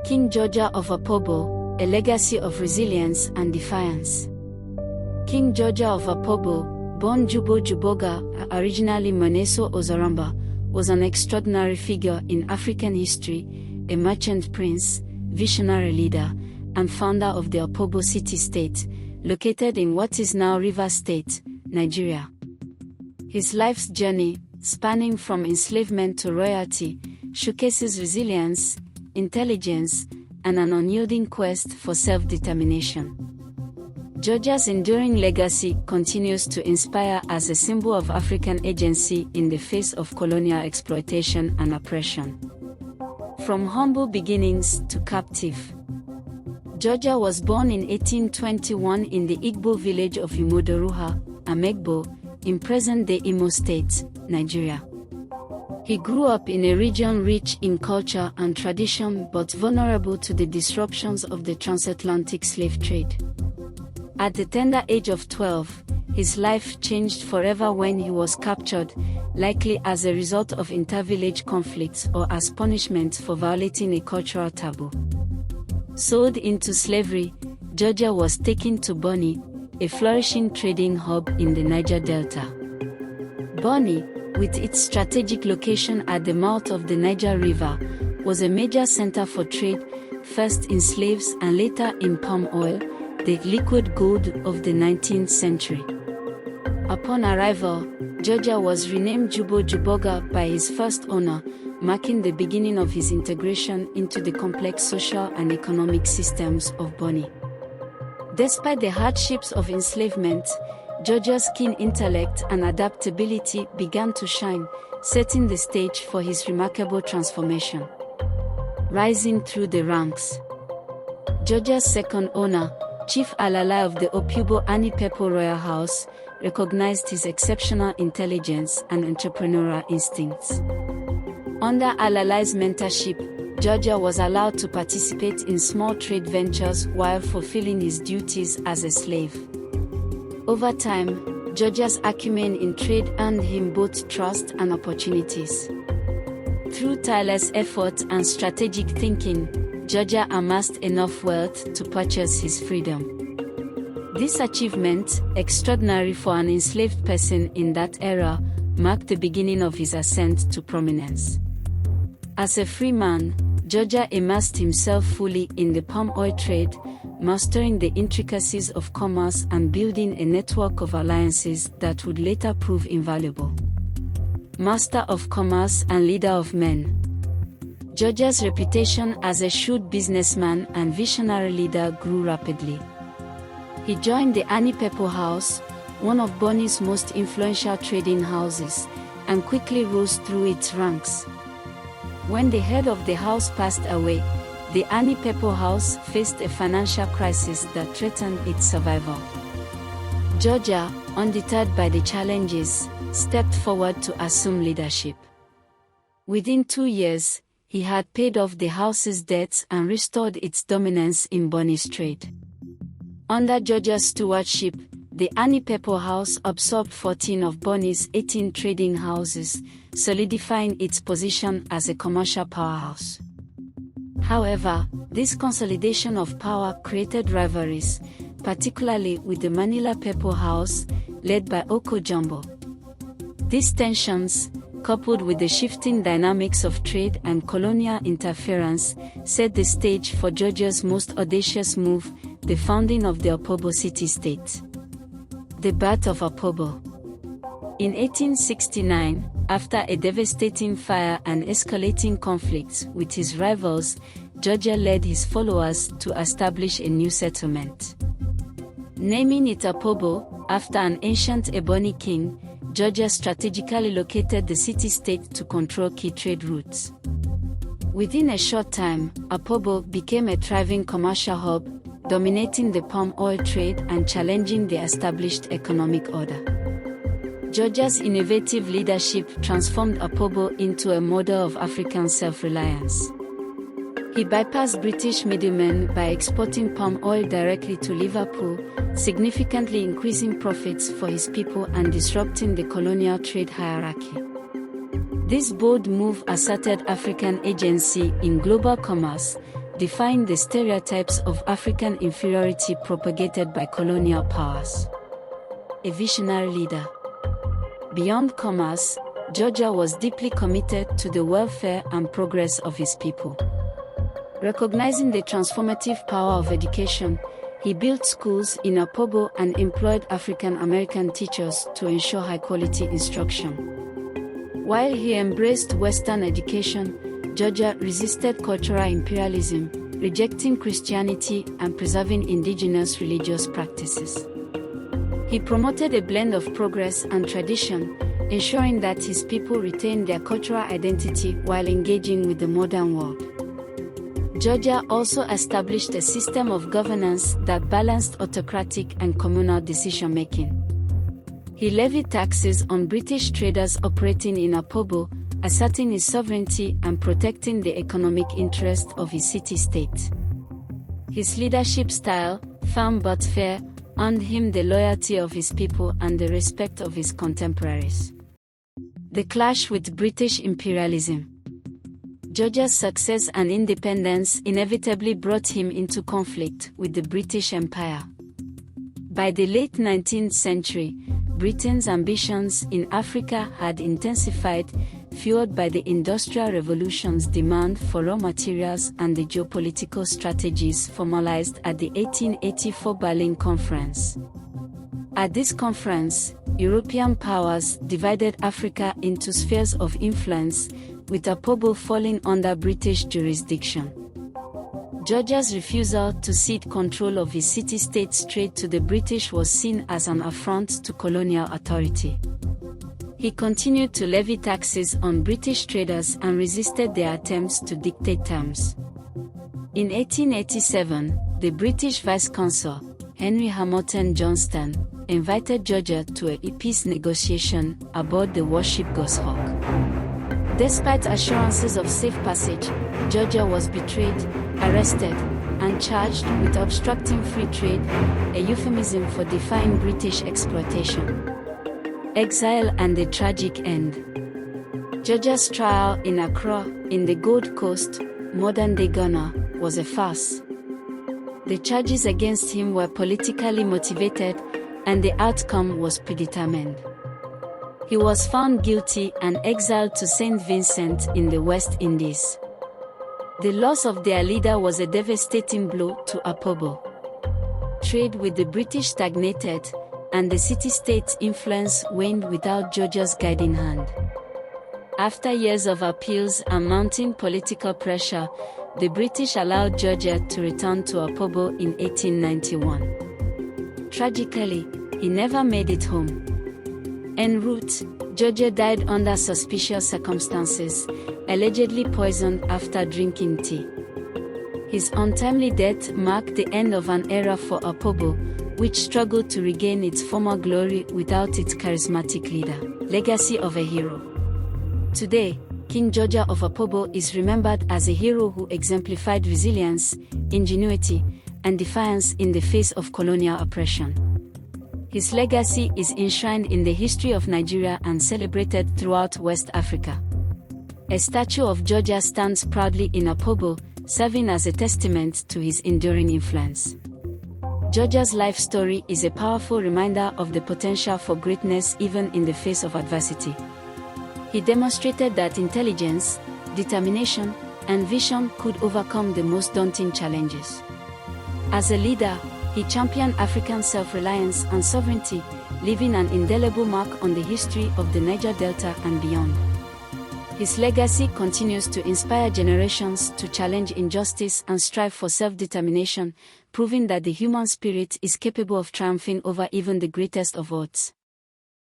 King Jaja of Opobo, a legacy of resilience and defiance. King Jaja of Opobo, born Jubo Juboga, originally Moneso Ozaramba, was an extraordinary figure in African history, a merchant prince, visionary leader, and founder of the Opobo city-state, located in what is now Rivers State, Nigeria. His life's journey, spanning from enslavement to royalty, showcases resilience, intelligence, and an unyielding quest for self-determination. Jaja's enduring legacy continues to inspire as a symbol of African agency in the face of colonial exploitation and oppression. From humble beginnings to captive. Jaja was born in 1821 in the Igbo village of Imodoruha, Amegbo, in present-day Imo State, Nigeria. He grew up in a region rich in culture and tradition but vulnerable to the disruptions of the transatlantic slave trade. At the tender age of 12, his life changed forever when he was captured, likely as a result of inter-village conflicts or as punishment for violating a cultural taboo. Sold into slavery, Jaja was taken to Bonny, a flourishing trading hub in the Niger Delta. Bonny, with its strategic location at the mouth of the Niger River, was a major center for trade, first in slaves and later in palm oil, the liquid gold of the 19th century. Upon arrival, Jaja was renamed Jubo Juboga by his first owner, marking the beginning of his integration into the complex social and economic systems of Bonny. Despite the hardships of enslavement, Jaja's keen intellect and adaptability began to shine, setting the stage for his remarkable transformation. Rising through the ranks. Jaja's second owner, Chief Alala of the Opobo Anipepo Royal House, recognized his exceptional intelligence and entrepreneurial instincts. Under Alala's mentorship, Jaja was allowed to participate in small trade ventures while fulfilling his duties as a slave. Over time, Jaja's acumen in trade earned him both trust and opportunities. Through tireless effort and strategic thinking, Jaja amassed enough wealth to purchase his freedom. This achievement, extraordinary for an enslaved person in that era, marked the beginning of his ascent to prominence. As a free man, Jaja immersed himself fully in the palm oil trade, mastering the intricacies of commerce and building a network of alliances that would later prove invaluable. Master of commerce and leader of men. Jaja's reputation as a shrewd businessman and visionary leader grew rapidly. He joined the Anipepo House, one of Bonny's most influential trading houses, and quickly rose through its ranks. When the head of the house passed away, the Anipepo House faced a financial crisis that threatened its survival. Jaja, undeterred by the challenges, stepped forward to assume leadership. Within 2 years, he had paid off the house's debts and restored its dominance in Bonny's trade. Under Jaja's stewardship, the Anipepo House absorbed 14 of Bonny's 18 trading houses, solidifying its position as a commercial powerhouse. However, this consolidation of power created rivalries, particularly with the Manila Pepo House, led by Oko Jumbo. These tensions, coupled with the shifting dynamics of trade and colonial interference, set the stage for Jaja's most audacious move, the founding of the Opobo city-state. The birth of Opobo. In 1869, after a devastating fire and escalating conflicts with his rivals, Jaja led his followers to establish a new settlement. Naming it Opobo, after an ancient Ebony king, Jaja strategically located the city-state to control key trade routes. Within a short time, Opobo became a thriving commercial hub, dominating the palm oil trade and challenging the established economic order. Jaja's innovative leadership transformed Opobo into a model of African self-reliance. He bypassed British middlemen by exporting palm oil directly to Liverpool, significantly increasing profits for his people and disrupting the colonial trade hierarchy. This bold move asserted African agency in global commerce, defying the stereotypes of African inferiority propagated by colonial powers. A visionary leader. Beyond commerce, Jaja was deeply committed to the welfare and progress of his people. Recognizing the transformative power of education, he built schools in Opobo and employed African American teachers to ensure high-quality instruction. While he embraced Western education, Jaja resisted cultural imperialism, rejecting Christianity and preserving indigenous religious practices. He promoted a blend of progress and tradition, ensuring that his people retained their cultural identity while engaging with the modern world. Jaja also established a system of governance that balanced autocratic and communal decision-making. He levied taxes on British traders operating in Opobo, asserting his sovereignty and protecting the economic interests of his city-state. His leadership style, firm but fair, earned him the loyalty of his people and the respect of his contemporaries. The clash with British imperialism. Jaja's success and independence inevitably brought him into conflict with the British Empire. By the late 19th century, Britain's ambitions in Africa had intensified, fueled by the Industrial Revolution's demand for raw materials and the geopolitical strategies formalized at the 1884 Berlin Conference. At this conference, European powers divided Africa into spheres of influence, with Opobo falling under British jurisdiction. Jaja's refusal to cede control of his city-state's trade to the British was seen as an affront to colonial authority. He continued to levy taxes on British traders and resisted their attempts to dictate terms. In 1887, the British Vice-Consul, Henry Hamilton Johnston, invited Jaja to a peace negotiation aboard the warship Goshawk. Despite assurances of safe passage, Jaja was betrayed, arrested, and charged with obstructing free trade, a euphemism for defying British exploitation. Exile and the tragic end. Jaja's trial in Accra, in the Gold Coast, modern-day Ghana, was a farce. The charges against him were politically motivated, and the outcome was predetermined. He was found guilty and exiled to St. Vincent in the West Indies. The loss of their leader was a devastating blow to Opobo. Trade with the British stagnated, and the city-state's influence waned without Jaja's guiding hand. After years of appeals and mounting political pressure, the British allowed Jaja to return to Opobo in 1891. Tragically, he never made it home. En route, Jaja died under suspicious circumstances, allegedly poisoned after drinking tea. His untimely death marked the end of an era for Opobo, which struggled to regain its former glory without its charismatic leader. Legacy of a hero. Today, King Jaja of Opobo is remembered as a hero who exemplified resilience, ingenuity, and defiance in the face of colonial oppression. His legacy is enshrined in the history of Nigeria and celebrated throughout West Africa. A statue of Jaja stands proudly in Opobo, serving as a testament to his enduring influence. Jaja's life story is a powerful reminder of the potential for greatness even in the face of adversity. He demonstrated that intelligence, determination, and vision could overcome the most daunting challenges. As a leader, he championed African self-reliance and sovereignty, leaving an indelible mark on the history of the Niger Delta and beyond. His legacy continues to inspire generations to challenge injustice and strive for self-determination, proving that the human spirit is capable of triumphing over even the greatest of odds.